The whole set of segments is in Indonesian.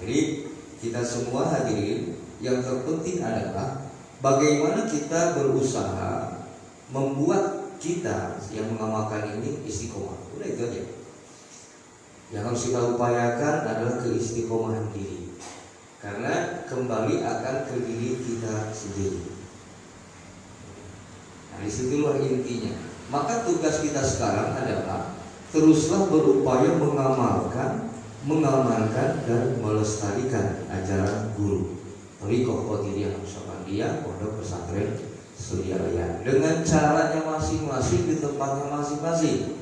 Jadi kita semua hadirin, yang terpenting adalah bagaimana kita berusaha membuat kita yang mengamalkan ini istiqomah. Udah itu aja. Yang harus kita upayakan adalah keistiqomahan diri, karena kembali akan ke diri kita sendiri. Nah, disitulah intinya. Maka tugas kita sekarang adalah teruslah berupaya mengamalkan dan melestarikan ajaran guru Thariqah Qadiriyah Naqsyabandiyah Pondok Pesantren Sudiaraya dengan caranya masing-masing di tempatnya masing-masing.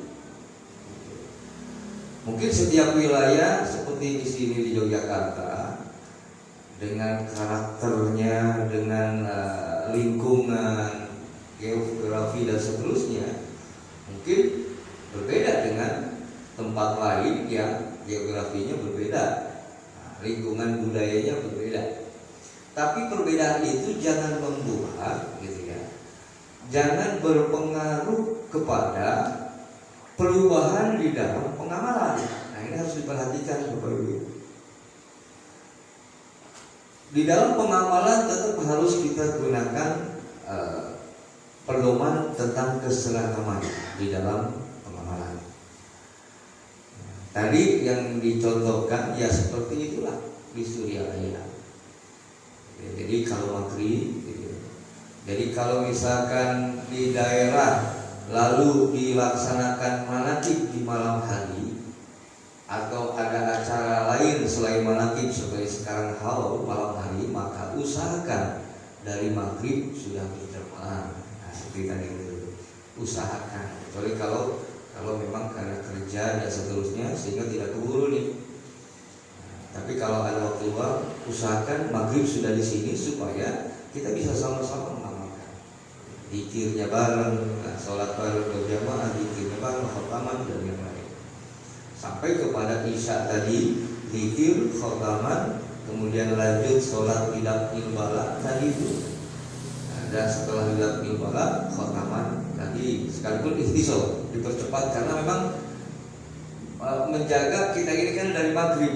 Mungkin setiap wilayah seperti di sini di Yogyakarta dengan karakternya, dengan lingkungan, geografi dan seterusnya mungkin berbeda dengan tempat lain yang geografinya berbeda, lingkungan budayanya berbeda. Tapi perbedaan itu jangan membuat, gitu ya, jangan berpengaruh kepada perubahan di dalam pengamalan. Nah, ini harus diperhatikan Bapak Ibu. Di dalam pengamalan tetap harus kita gunakan pedoman tentang keseragaman di dalam pengamalan. Tadi yang dicontohkan ya seperti itulah di Sudiaraya. Jadi kalau maghrib, gitu. Jadi kalau misalkan di daerah lalu dilaksanakan manakib di malam hari atau ada acara lain selain manakib seperti sekarang haul malam hari, maka usahakan dari maghrib sudah berjamaah. Nah, seperti tadi itu usahakan. Kecuali kalau memang karena kerja dan seterusnya sehingga tidak keburu nih. Tapi kalau ada waktu luang, usahakan maghrib sudah di sini supaya kita bisa sama-sama mengamalkan. Zikirnya bareng, sholat bareng berjamaah, zikirnya bareng, khotaman dan yang lain. Sampai kepada isya tadi, zikir, khotaman, kemudian lanjut sholat hilal ilbala tadi itu. Dan setelah hilal ilbala, khotaman tadi, sekalipun istisol dipercepat karena memang menjaga kita ini kan dari maghrib.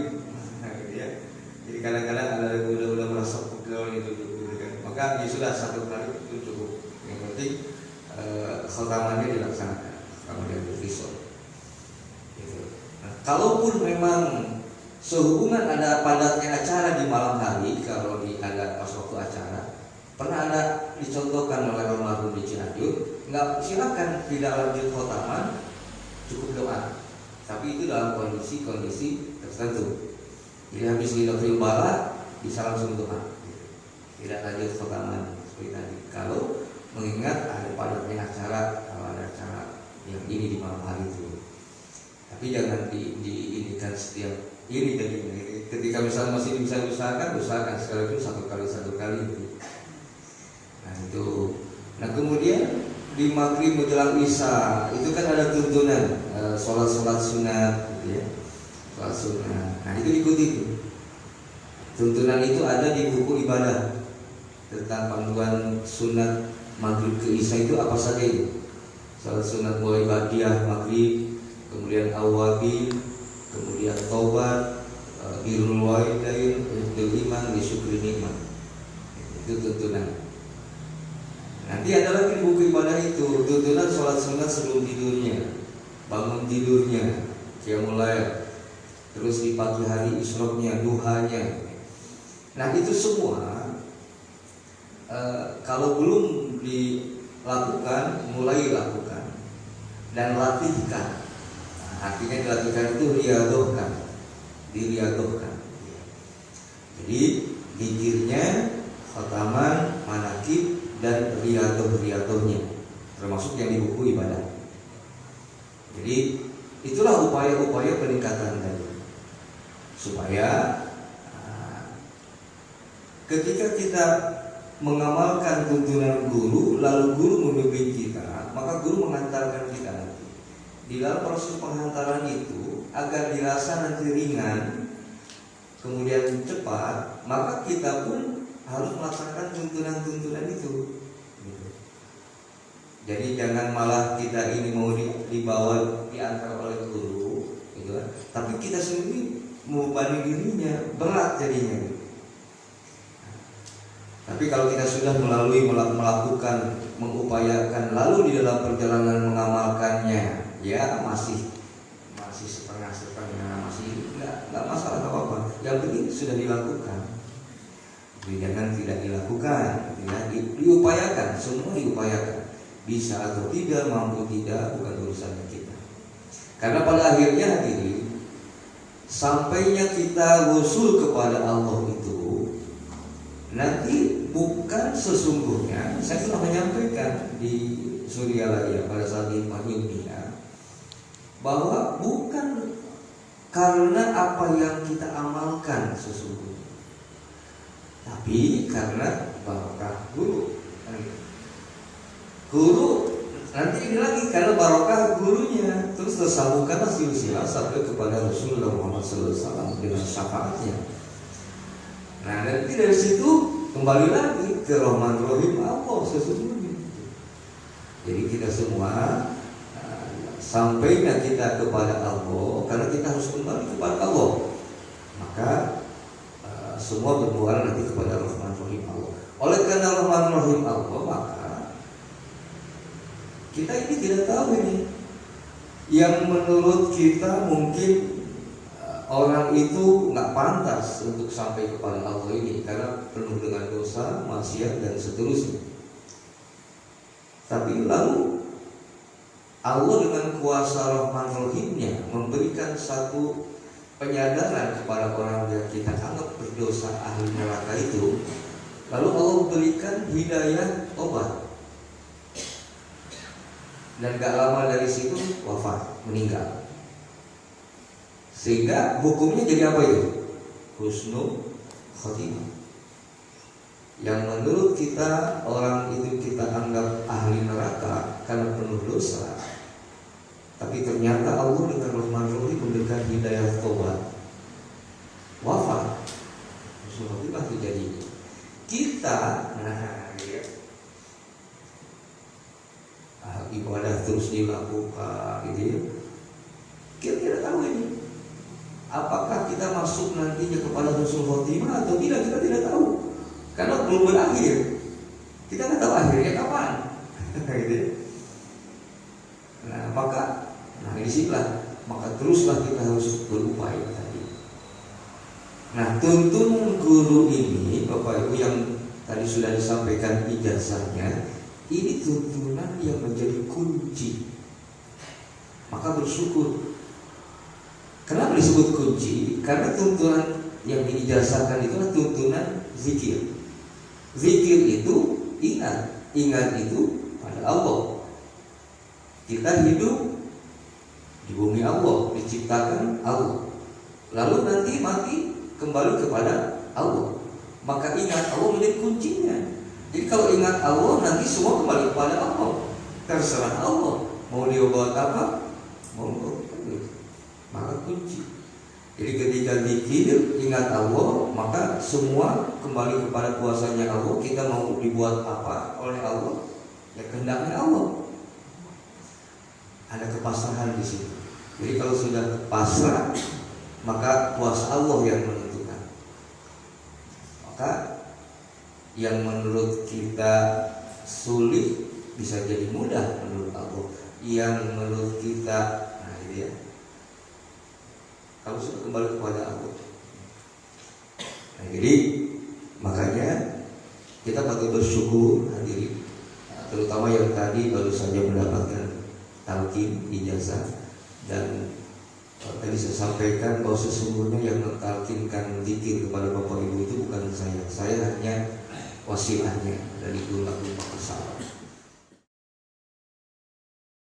Jadi kadang-kadang ada udah merasa pegel gitu kan. Maka ya sudah satu kali itu cukup. Yang penting khotamannya dilaksanakan kemudian bervisor. Gitu. Nah, kalaupun memang sehubungan ada padatnya acara di malam hari, kalau ada pas waktu acara, pernah ada dicontohkan oleh almarhum di Cianjur, nggak silakan tidak lanjut khotaman, cukup doa. Tapi itu dalam kondisi tertentu. Jadi habis hilafil bala bisa langsung doa, tidak lanjut khotaman seperti tadi. Kalau mengingat ada padatnya acara, kalau ada acara yang ini di malam hari itu. Tapi jangan diinikan setiap ini dan ini. Ketika misalnya masih bisa usahakan sekalipun satu kali. Nah itu. Nah kemudian di maghrib menjelang isya itu kan ada tuntunan sholat sunat, gitu ya. Sholat sunnah. Nah itu diikuti itu. Tuntunan itu ada di buku ibadah tentang panduan sunat maghrib ke isya itu apa saja itu. Sholat sunat mulai ba'diyah maghrib, kemudian awabi, kemudian taubat, birrul walidain, hifdzul iman, syukri nikmat. Itu tuntunan. Nanti ada lagi di buku ibadah itu tuntunan sholat sunat sebelum tidurnya, bangun tidurnya, qiyamul lail. Terus di pagi hari isyroknya, duhanya. Nah itu semua kalau belum dilakukan, mulai lakukan dan latihkan. Nah, artinya dilakukan itu diriadohkan. Jadi zikirnya, khotaman, manakib dan riadohnya, termasuk yang di buku ibadah. Jadi itulah upaya-upaya peningkatan tadi. Supaya ketika kita mengamalkan tuntunan guru, lalu guru membimbing kita, maka guru mengantarkan kita nanti. Di dalam proses penghantaran itu agar dirasa nanti ringan, kemudian cepat, maka kita pun harus melaksanakan tuntunan-tuntunan itu. Jadi jangan malah kita ini mau dibawa diantar oleh guru, gitu kan? Tapi kita sendiri membebani dirinya, berat jadinya. Tapi kalau kita sudah melakukan, mengupayakan, lalu di dalam perjalanan mengamalkannya, ya masih setengah-setengah, masih nggak masalah apa-apa. Yang penting sudah dilakukan. Jadi jangan tidak dilakukan, ya, diupayakan, semua diupayakan. Bisa atau tidak, mampu tidak, bukan urusan kita. Karena pada akhirnya hadirin, sampainya kita wusul kepada Allah itu nanti bukan sesungguhnya, saya telah menyampaikan di Suryalaya pada saat di Mahimia, bahwa bukan karena apa yang kita amalkan sesungguhnya, tapi karena barokah guru. Guru nanti ini lagi karena barokah gurunya, terus tersambungkanlah silsilah sampai kepada Rasulullah Muhammad SAW dengan syafaatnya. Nah, nanti dari situ kembali lagi ke Rahman Rahim Allah sesungguhnya. Jadi kita semua sampainya kita kepada Allah, karena kita harus kembali kepada Allah. Maka semua bermuara nanti kepada Rahman Rahim Allah. Oleh karena Rahman Rahim Allah, maka kita ini tidak tahu ini yang menurut kita mungkin orang itu nggak pantas untuk sampai kepada Allah ini karena penuh dengan dosa, maksiat dan seterusnya. Tapi lalu Allah dengan kuasa Rahman Rahimnya memberikan satu penyadaran kepada orang yang kita anggap berdosa ahli neraka itu. Lalu Allah berikan hidayah tobat. Dan gak lama dari situ wafat, meninggal. Sehingga hukumnya jadi apa itu? Husnul khotimah. Yang menurut kita orang itu kita anggap ahli neraka karena penuh dosa. Tapi ternyata Allah dengan Rahman Rahim memberikan hidayah tobat, wafat. Husnul khotimah terjadi. Kita, ibadah terus dilakukan, gitu ya. Kita tidak tahu ini. Apakah kita masuk nantinya kepada husnul khotimah atau tidak, kita tidak tahu. Karena belum berakhir. Kita nggak tahu akhirnya kapan. Gitu ya. Nah, maka disinilah, maka teruslah kita harus berupaya tadi. Nah, tuntunan guru ini, Bapak Ibu yang tadi sudah disampaikan ijazahnya, ini tuntunan yang menjadi kunci. Maka bersyukur. Kenapa disebut kunci? Karena tuntunan yang diijazahkan itu adalah tuntunan zikir. Zikir itu ingat itu pada Allah. Kita hidup di bumi Allah, diciptakan Allah. Lalu nanti mati kembali kepada Allah. Maka ingat Allah menjadi kuncinya. Jadi kalau ingat Allah, nanti semua kembali kepada Allah. Terserah Allah mau dia buat apa, mau maka kunci. Jadi ketika zikir ingat Allah, maka semua kembali kepada kuasanya Allah. Kita mau dibuat apa oleh Allah, ya kehendaknya Allah. Ada kepasrahan di sini. Jadi kalau sudah pasrah, maka kuasa Allah yang menentukan. Maka yang menurut kita sulit bisa jadi mudah menurut Allah. Yang menurut kita, ya, kalau sudah kembali kepada Allah. Nah, jadi makanya kita patut bersyukur hadirin, terutama yang tadi baru saja mendapatkan talqin ijazah. Dan tadi saya sampaikan bahwa sesungguhnya yang mentalkinkan zikir kepada Bapak Ibu itu bukan saya hanya wasilahnya dari guru Pak Saleh.